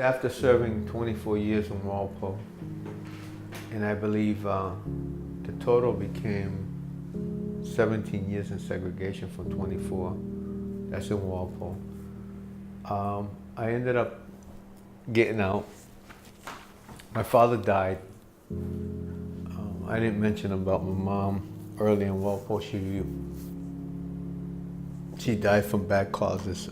After serving 24 years in Walpole, and I believe the total became 17 years in segregation from 24, that's in Walpole. I ended up getting out. My father died. I didn't mention about my mom early in Walpole. She died from bad causes.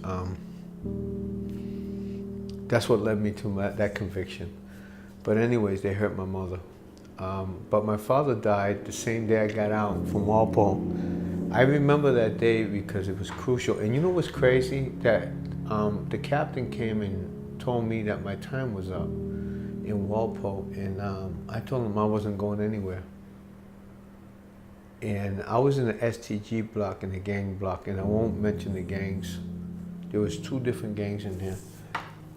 That's what led me to that conviction. But anyways, they hurt my mother. But my father died the same day I got out from Walpole. I remember that day because it was crucial. And you know what's crazy? That the captain came and told me that my time was up in Walpole. And I told him I wasn't going anywhere. And I was in the STG block, in the gang block, and I won't mention the gangs. There was 2 different gangs in there.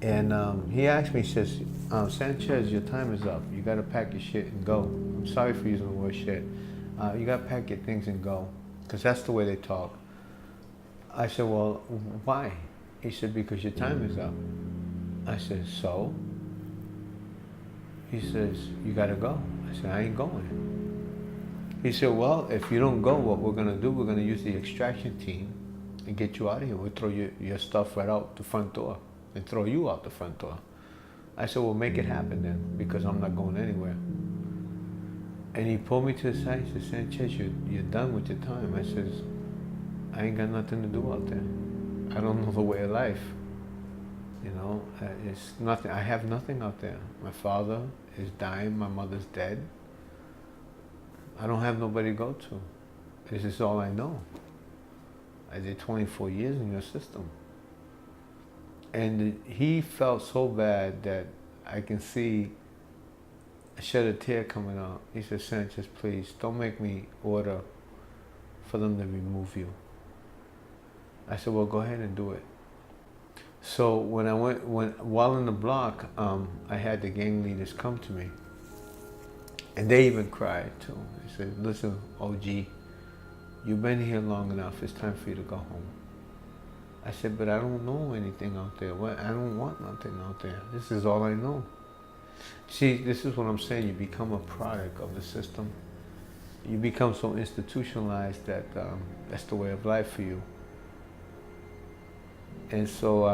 And he asked me, he says, Sanchez, your time is up. You got to pack your shit and go. I'm sorry for using the word shit. You got to pack your things and go, because that's the way they talk. I said, well, why? He said, because your time is up. I said, so? He says, you got to go. I said, I ain't going. He said, well, if you don't go, what we're going to do, we're going to use the extraction team and get you out of here. We'll throw your stuff right out the front door and throw you out the front door. I said, well, make it happen then, because I'm not going anywhere. And he pulled me to the side. He said, Sanchez, you're done with your time. I says, I ain't got nothing to do out there. I don't know the way of life. You know, it's nothing. I have nothing out there. My father is dying. My mother's dead. I don't have nobody to go to. This is all I know. I did 24 years in your system. And he felt so bad that I can see a shed of tear coming out. He said, Sanchez, please, don't make me order for them to remove you. I said, well, go ahead and do it. So when while in the block, I had the gang leaders come to me. And they even cried too. They said, listen, OG, you've been here long enough. It's time for you to go home. I said, but I don't know anything out there. I don't want nothing out there. This is all I know. See, this is what I'm saying. You become a product of the system. You become so institutionalized that that's the way of life for you. And so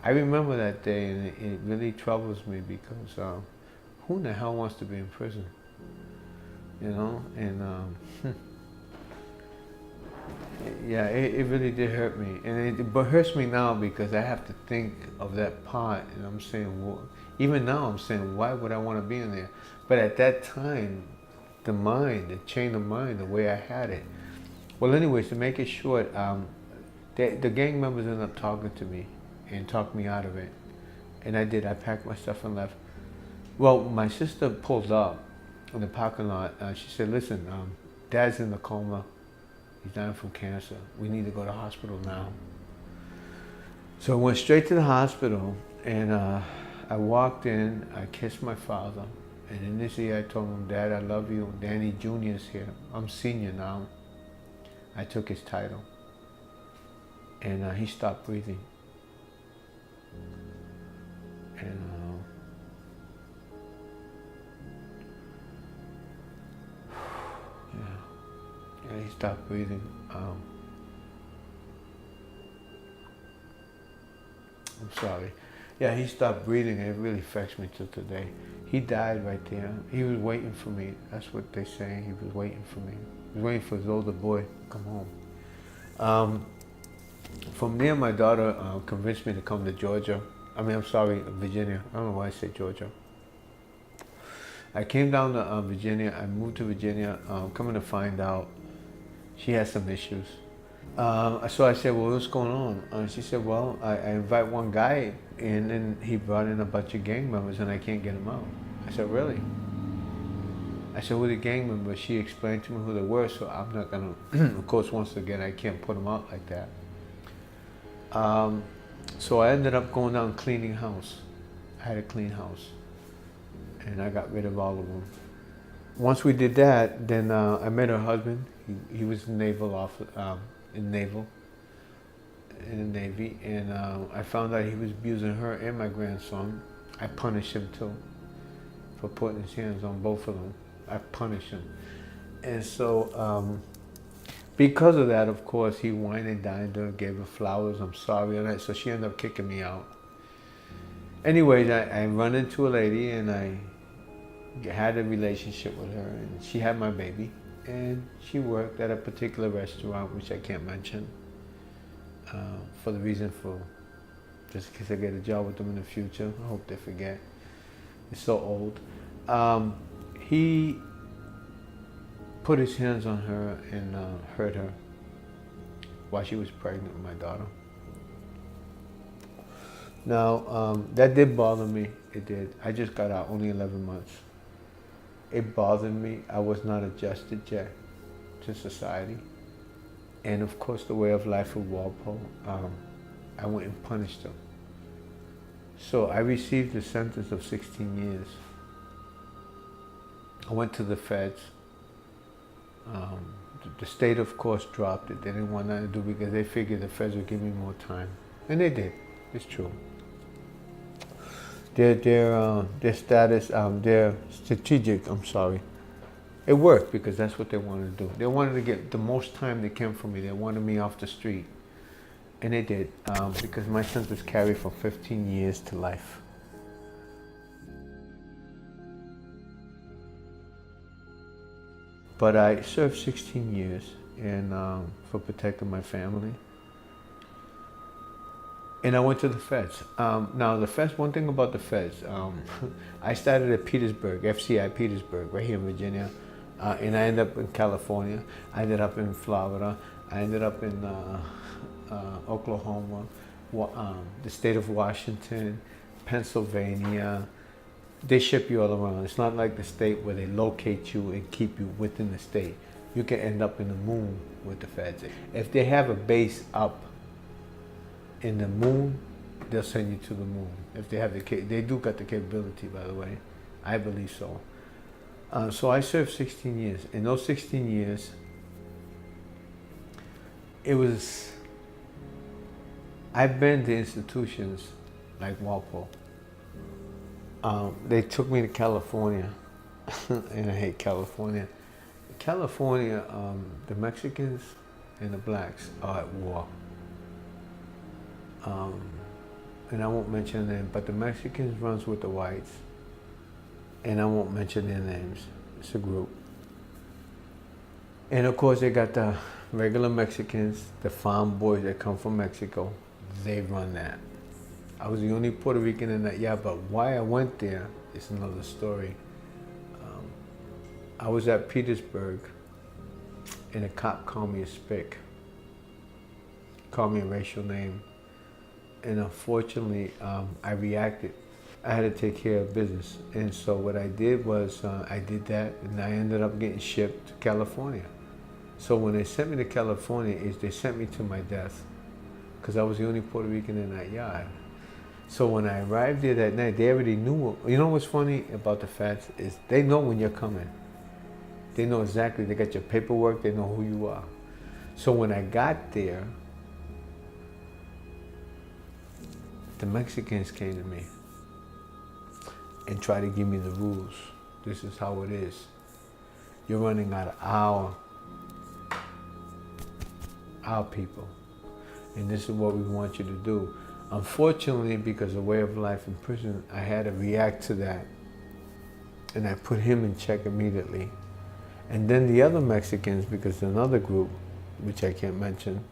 I remember that day, and it really troubles me because who in the hell wants to be in prison? You know, and yeah, it really did hurt me, and it hurts me now because I have to think of that part, and I'm saying, well, even now I'm saying, why would I want to be in there? But at that time, the chain of mind, the way I had it. Well, anyways, to make it short, the gang members ended up talking to me and talked me out of it, and I did. I packed my stuff and left. Well, my sister pulled up in the parking lot. She said, listen, Dad's in a coma. He's dying from cancer. We need to go to the hospital now. So I went straight to the hospital, and I walked in, I kissed my father, and in this ear I told him, Dad, I love you. Danny Jr. is here. I'm senior now. I took his title. And he stopped breathing. And yeah, he stopped breathing. I'm sorry. Yeah, he stopped breathing, and it really affects me till today. He died right there. He was waiting for me. That's what they're saying. He was waiting for me. He was waiting for his older boy to come home. From there, my daughter convinced me to come to Georgia. Virginia. I don't know why I said Georgia. I came down to Virginia. I moved to Virginia. Coming to find out, she had some issues. So I said, well, what's going on? She said, well, I invite one guy in, and he brought in a bunch of gang members, and I can't get him out. I said, really? I said, who are the gang members? She explained to me who they were, so I'm not going to, of course, once again, I can't put them out like that. So I ended up going down cleaning house. I had a clean house, and I got rid of all of them. Once we did that, then I met her husband. He was naval officer, in naval. in the Navy, and I found out he was abusing her and my grandson. I punished him too for putting his hands on both of them. I punished him. And so because of that, of course, he whined and dined her, gave her flowers, I'm sorry, and so she ended up kicking me out. Anyways, I run into a lady, and I had a relationship with her, and she had my baby, and she worked at a particular restaurant, which I can't mention, for the reason for, just in case I get a job with them in the future. I hope they forget. It's so old. He put his hands on her and hurt her while she was pregnant with my daughter. Now, that did bother me. It did. I just got out, only 11 months. It bothered me. I was not adjusted yet to society. And of course, the way of life of Walpole, I went and punished him. So I received a sentence of 16 years. I went to the feds. The state, of course, dropped it. They didn't want nothing to do because they figured the feds would give me more time. And they did. It's true. Their status, their strategic, it worked because that's what they wanted to do. They wanted to get the most time they can from me. They wanted me off the street. And they did, because my sentence carried from 15 years to life. But I served 16 years for protecting my family. And I went to the feds. Now the feds, one thing about the feds, I started at Petersburg, FCI Petersburg, right here in Virginia. And I ended up in California. I ended up in Florida. I ended up in Oklahoma, the state of Washington, Pennsylvania. They ship you all around. It's not like the state where they locate you and keep you within the state. You can end up in the moon with the feds. If they have a base up in the moon, they'll send you to the moon. If they have they do got the capability, by the way. I believe so. So I served 16 years. In those 16 years, I've been to institutions like Walpole. They took me to California, and I hate California. California, the Mexicans and the blacks are at war. And I won't mention them, but the Mexicans runs with the whites, and I won't mention their names. It's a group. And of course, they got the regular Mexicans, the farm boys that come from Mexico. They run that. I was the only Puerto Rican in that, but why I went there is another story. I was at Petersburg, and a cop called me a spick, called me a racial name. And unfortunately, I reacted. I had to take care of business. And so what I did was, I did that, and I ended up getting shipped to California. So when they sent me to California, they sent me to my death, because I was the only Puerto Rican in that yard. So when I arrived there that night, they already knew. You know what's funny about the feds is they know when you're coming. They know exactly. They got your paperwork. They know who you are. So when I got there, the Mexicans came to me and tried to give me the rules. This is how it is. You're running out of our people. And this is what we want you to do. Unfortunately, because of way of life in prison, I had to react to that. And I put him in check immediately. And then the other Mexicans, because another group, which I can't mention,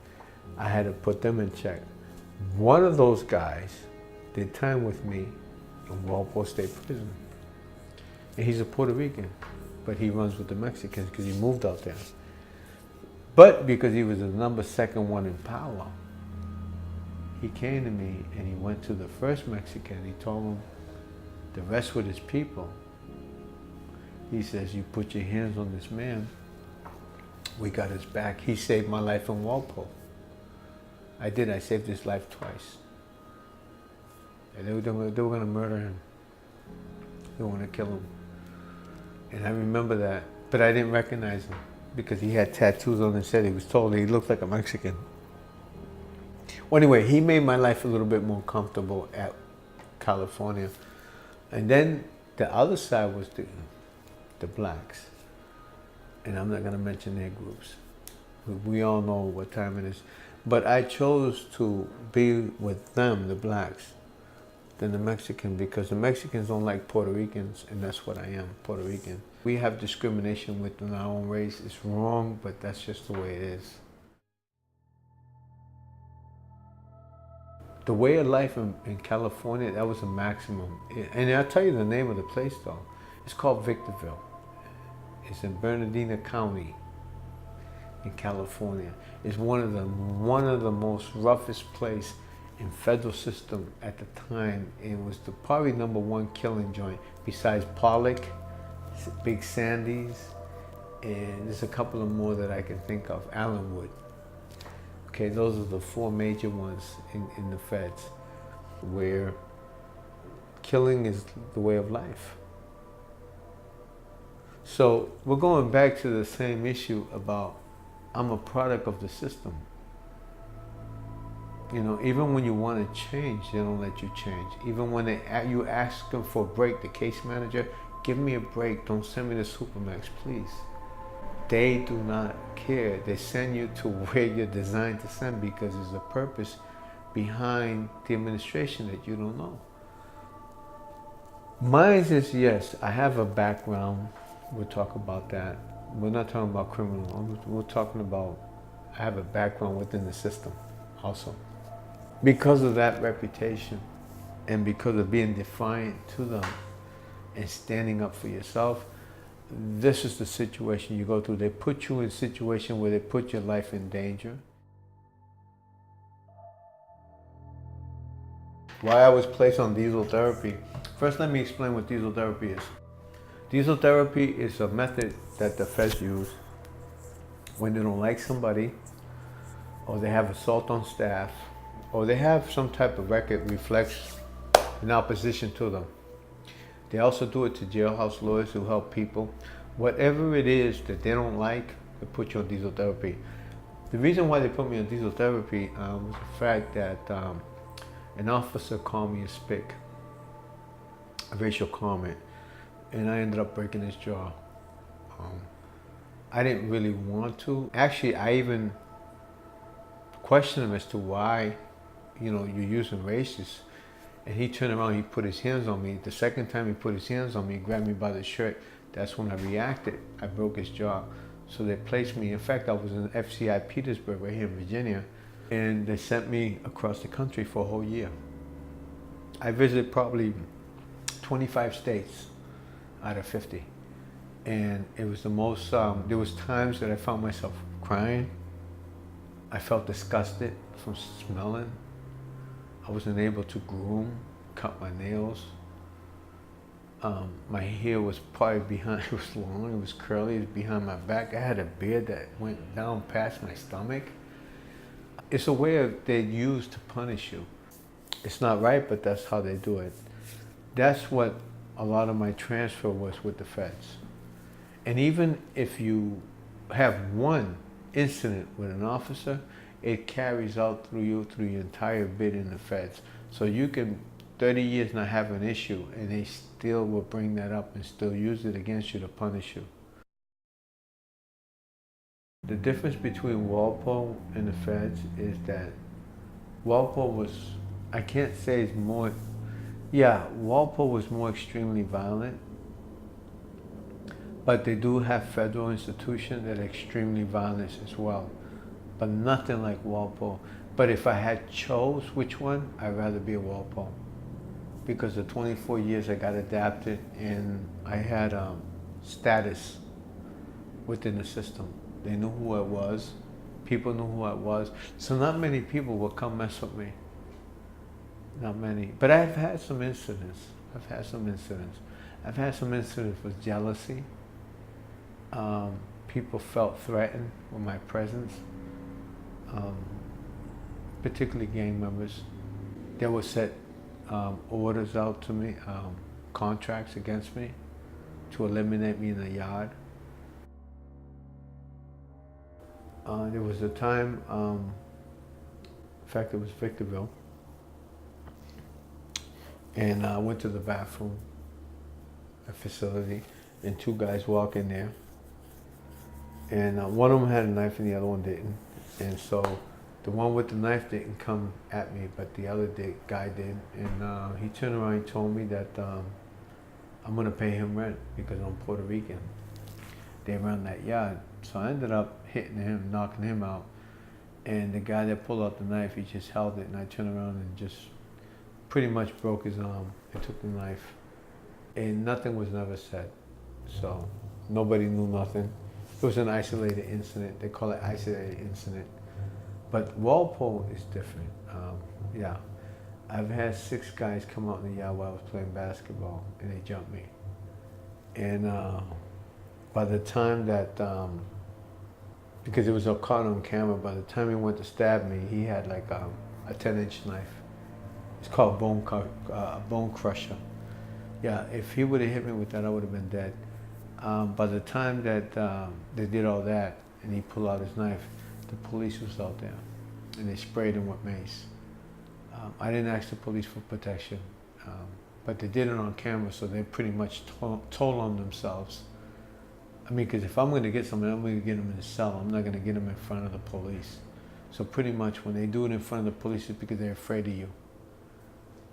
I had to put them in check. One of those guys did time with me in Walpole State Prison. And he's a Puerto Rican, but he runs with the Mexicans because he moved out there. But because he was the second one in power, he came to me and he went to the first Mexican. He told him the rest with his people. He says, you put your hands on this man, we got his back. He saved my life in Walpole. I did. I saved his life twice. And they were going to murder him. They were going to kill him. And I remember that. But I didn't recognize him because he had tattoos on his head. He was told he looked like a Mexican. Well, anyway, he made my life a little bit more comfortable at California. And then the other side was the blacks. And I'm not going to mention their groups. We all know what time it is. But I chose to be with them, the blacks, than the Mexican, because the Mexicans don't like Puerto Ricans, and that's what I am, Puerto Rican. We have discrimination within our own race. It's wrong, but that's just the way it is. The way of life in California, that was a maximum. And I'll tell you the name of the place though. It's called Victorville. It's in Bernardino County in California. It's one of the most roughest place in federal system at the time. It was probably #1 killing joint besides Pollock, Big Sandy's, and there's a couple of more that I can think of, Allenwood. Okay, those are the 4 major ones in the feds where killing is the way of life. So we're going back to the same issue about I'm a product of the system. You know, even when you want to change, they don't let you change. Even when you ask them for a break, the case manager, give me a break, don't send me to Supermax, please. They do not care. They send you to where you're designed to send because there's a purpose behind the administration that you don't know. Mine is, yes, I have a background. We'll talk about that. We're not talking about criminal. We're talking about I have a background within the system also. Because of that reputation and because of being defiant to them and standing up for yourself, this is the situation you go through. They put you in a situation where they put your life in danger. Why I was placed on diesel therapy. First, let me explain what diesel therapy is. Diesel therapy is a method that the feds use when they don't like somebody, or they have assault on staff, or they have some type of record reflects in opposition to them. They also do it to jailhouse lawyers who help people. Whatever it is that they don't like, they put you on diesel therapy. The reason why they put me on diesel therapy was the fact that an officer called me a spick, a racial comment, and I ended up breaking his jaw. I didn't really want to. Actually, I even questioned him as to why, you know, you're using racist. And he turned around, he put his hands on me. The second time he put his hands on me, grabbed me by the shirt, that's when I reacted. I broke his jaw. So they placed me, in fact, I was in FCI Petersburg, right here in Virginia, and they sent me across the country for a whole year. I visited probably 25 states out of 50. And it was the most, there was times that I found myself crying. I felt disgusted from smelling. I wasn't able to groom, cut my nails. My hair was probably behind, it was long, it was curly, it was behind my back. I had a beard that went down past my stomach. It's a way they use to punish you. It's not right, but that's how they do it. That's what a lot of my transfer was with the feds. And even if you have one incident with an officer, it carries out through you through your entire bid in the feds. So you can 30 years not have an issue and they still will bring that up and still use it against you to punish you. The difference between Walpole and the feds is that Walpole was, I can't say it's more, yeah, Walpole was more extremely violent, but they do have federal institutions that are extremely violent as well. But nothing like Walpole. But if I had chose which one, I'd rather be a Walpole. Because the 24 years I got adapted and I had status within the system. They knew who I was. People knew who I was. So not many people would come mess with me. Not many. But I've had some incidents. I've had some incidents with jealousy. People felt threatened with my presence. Particularly gang members. They would set orders out to me, contracts against me to eliminate me in the yard. There was a time In fact, it was Victorville. And I went to the bathroom, a facility, and two guys walk in there. And one of them had a knife and the other one didn't. And so the one with the knife didn't come at me, but the other guy did. And he turned around and told me that I'm gonna pay him rent because I'm Puerto Rican. They run that yard. So I ended up hitting him, knocking him out. And the guy that pulled out the knife, he just held it, and I turned around and just pretty much broke his arm and took the knife. And nothing was never said. So nobody knew nothing. It was an isolated incident. They call it isolated incident. But Walpole is different. Yeah. I've had 6 guys come out in the yard while I was playing basketball, and they jumped me. And by the time that, because it was caught on camera, by the time he went to stab me, he had like a 10-inch knife. It's called bone crusher. Yeah, if he would have hit me with that, I would have been dead. By the time that they did all that, and he pulled out his knife, the police was out there, and they sprayed him with mace. I didn't ask the police for protection, but they did it on camera, so they pretty much told on themselves. I mean, because if I'm going to get someone, I'm going to get them in a cell. I'm not going to get them in front of the police. So pretty much when they do it in front of the police, it's because they're afraid of you.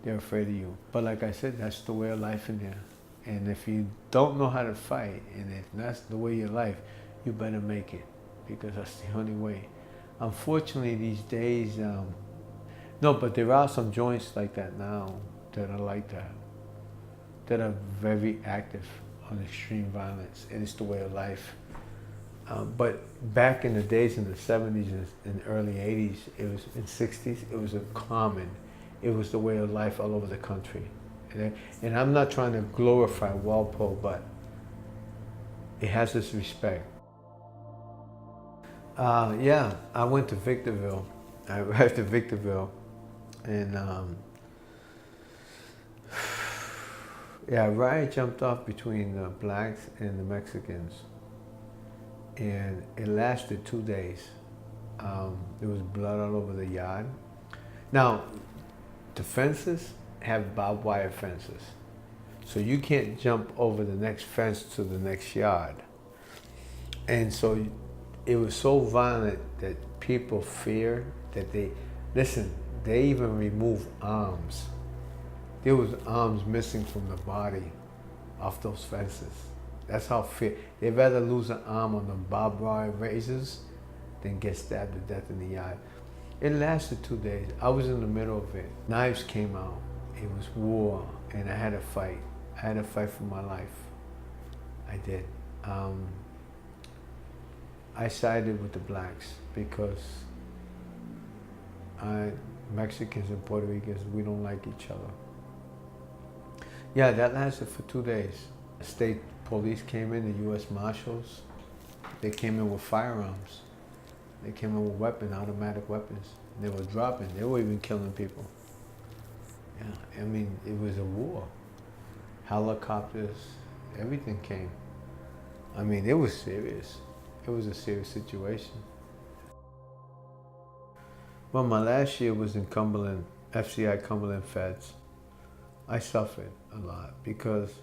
They're afraid of you. But like I said, that's the way of life in there. And if you don't know how to fight, and if that's the way of your life, you better make it, because that's the only way. Unfortunately, these days, no, but there are some joints like that now that are like that are very active on extreme violence, and it's the way of life. But back in the days, in the 70s and early 80s, it was in 60s, it was it was the way of life all over the country. And I'm not trying to glorify Walpole, but it has its respect. Yeah, I went to Victorville. I arrived at Victorville, and yeah, a riot jumped off between the blacks and the Mexicans, and it lasted 2 days. There was blood all over the yard. Now, the fences have barbed wire fences, so you can't jump over the next fence to the next yard. And so it was so violent that people feared that they even removed arms. There was arms missing from the body off those fences. That's how they'd rather lose an arm on the barbed wire razors than get stabbed to death in the yard. It lasted 2 days. I was in the middle of it. Knives came out. It was war, and I had to fight. I had to fight for my life. I did. I sided with the blacks because Mexicans and Puerto Ricans, we don't like each other. Yeah, that lasted for 2 days. The state police came in, the U.S. Marshals. They came in with firearms. They came in with automatic weapons. They were dropping. They were even killing people. Yeah, I mean, it was a war. Helicopters, everything came. I mean, it was serious. It was a serious situation. Well, my last year was in Cumberland, FCI Cumberland Feds. I suffered a lot because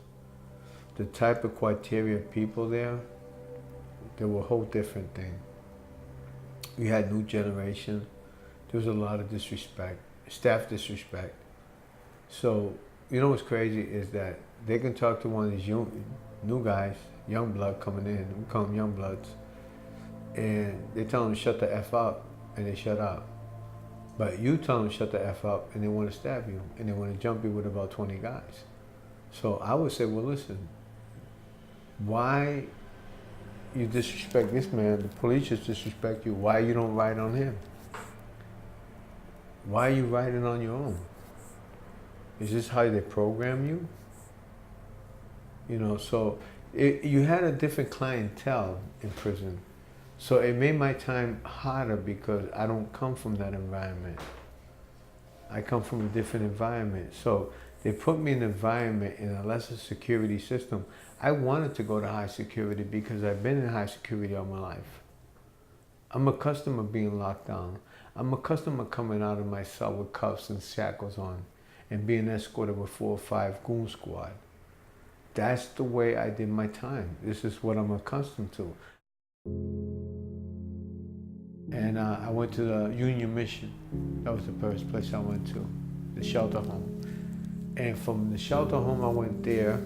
the type of criteria of people there, they were a whole different thing. We had new generation. There was a lot of disrespect, staff disrespect. So, you know what's crazy is that they can talk to one of these new guys, young blood coming in, we call them young bloods, and they tell them to shut the F up, and they shut up. But you tell them to shut the F up, and they want to stab you, and they want to jump you with about 20 guys. So I would say, well, listen, why you disrespect this man? The police just disrespect you. Why you don't ride on him? Why are you riding on your own? Is this how they program you? You know, so you had a different clientele in prison. So it made my time harder because I don't come from that environment. I come from a different environment. So they put me in an environment in a lesser security system. I wanted to go to high security because I've been in high security all my life. I'm accustomed to being locked down. I'm accustomed to coming out of my cell with cuffs and shackles on and being escorted with 4 or 5 goon squad. That's the way I did my time. This is what I'm accustomed to. And I went to the Union Mission. That was the first place I went to, the shelter home. And from the shelter home, I went there.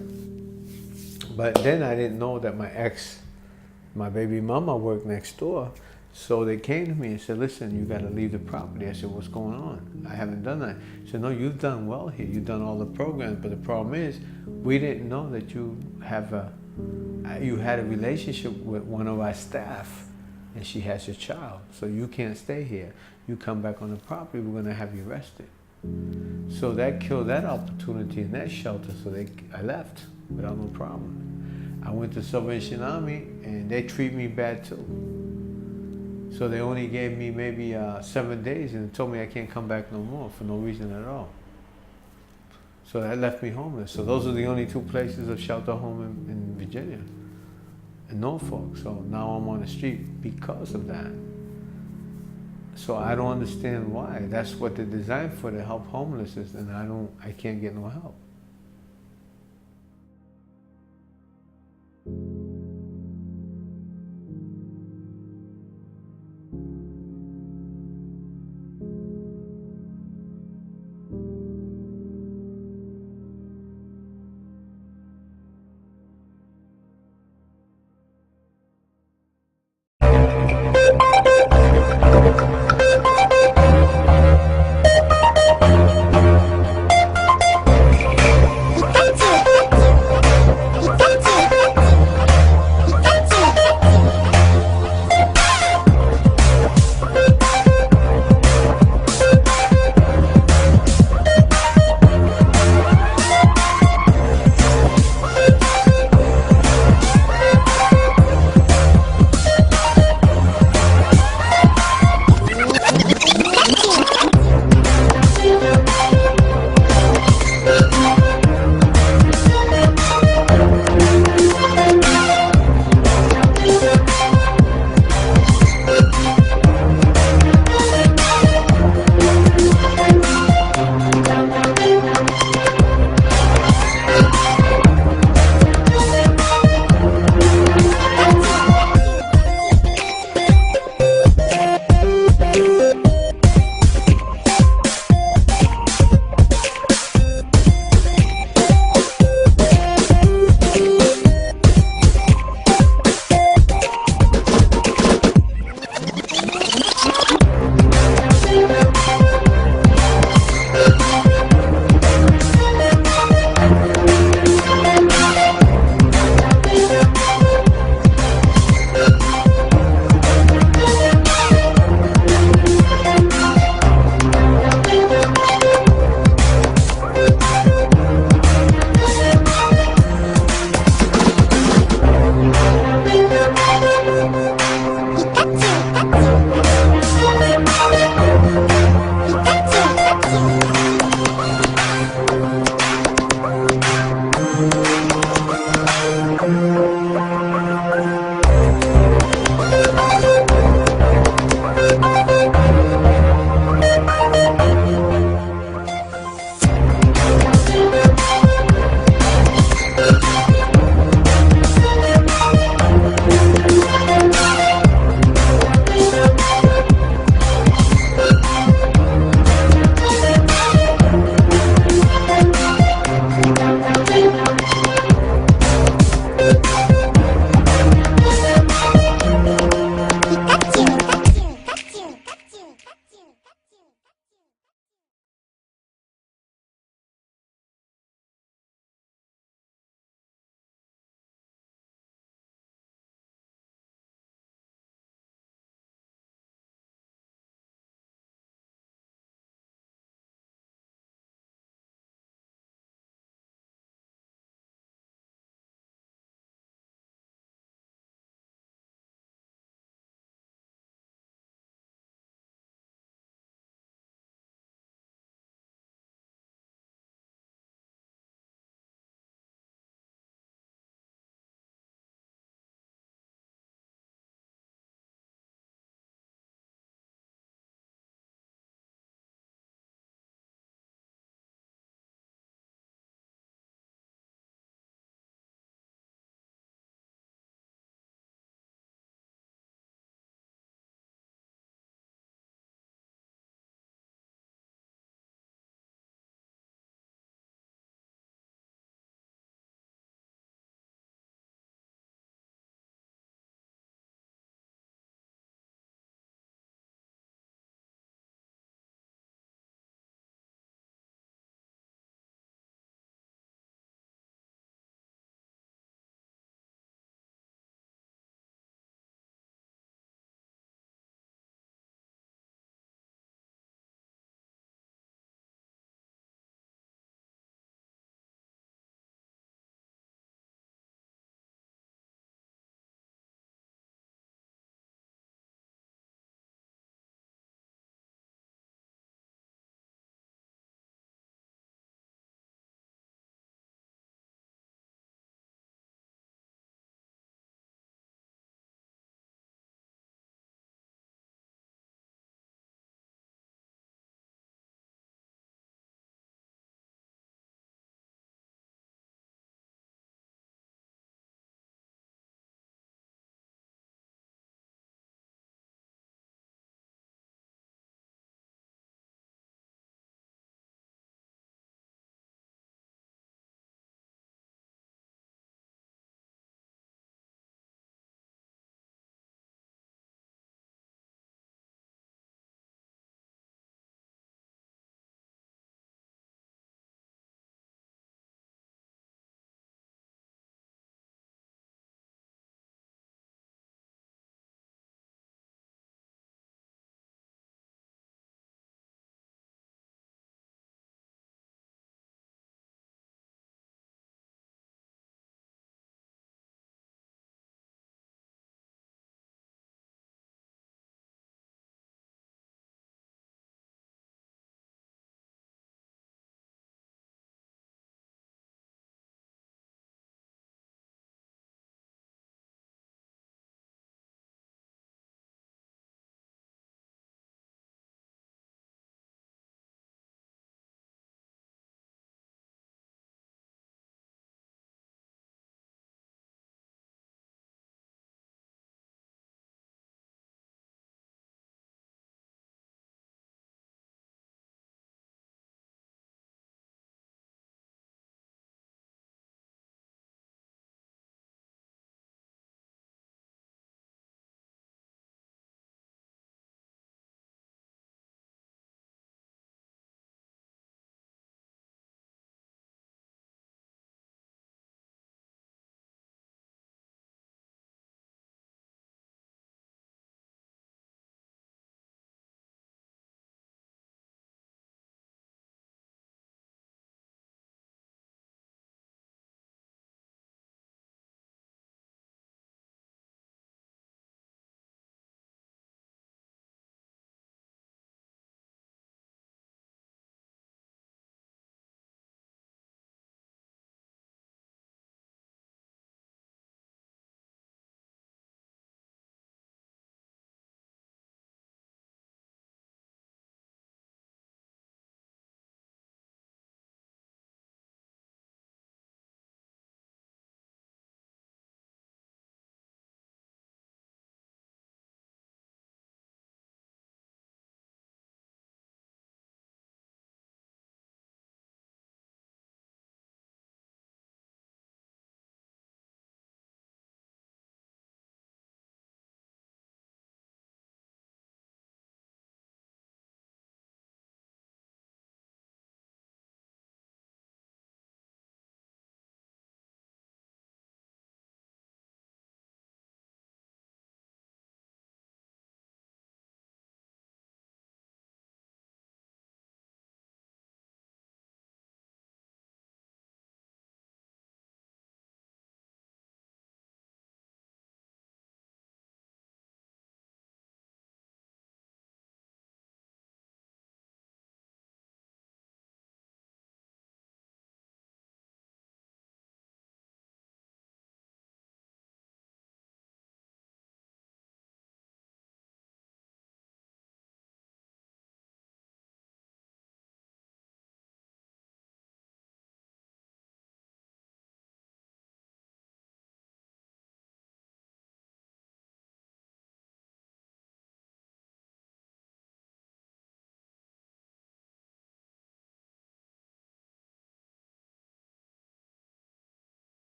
But then I didn't know that my baby mama worked next door. So they came to me and said, listen, you got to leave the property. I said, what's going on? I haven't done that. She said, no, you've done well here. You've done all the programs. But the problem is, we didn't know that you had a relationship with one of our staff, and she has your child. So you can't stay here. You come back on the property, we're going to have you arrested. So that killed that opportunity in that shelter. So I left without no problem. I went to Salvation Army, and they treat me bad too. So they only gave me maybe 7 days and told me I can't come back no more for no reason at all. So that left me homeless. So those are the only 2 places of shelter home in Virginia, in Norfolk. So now I'm on the street because of that. So I don't understand why. That's what they're designed for, to help homeless, and I can't get no help.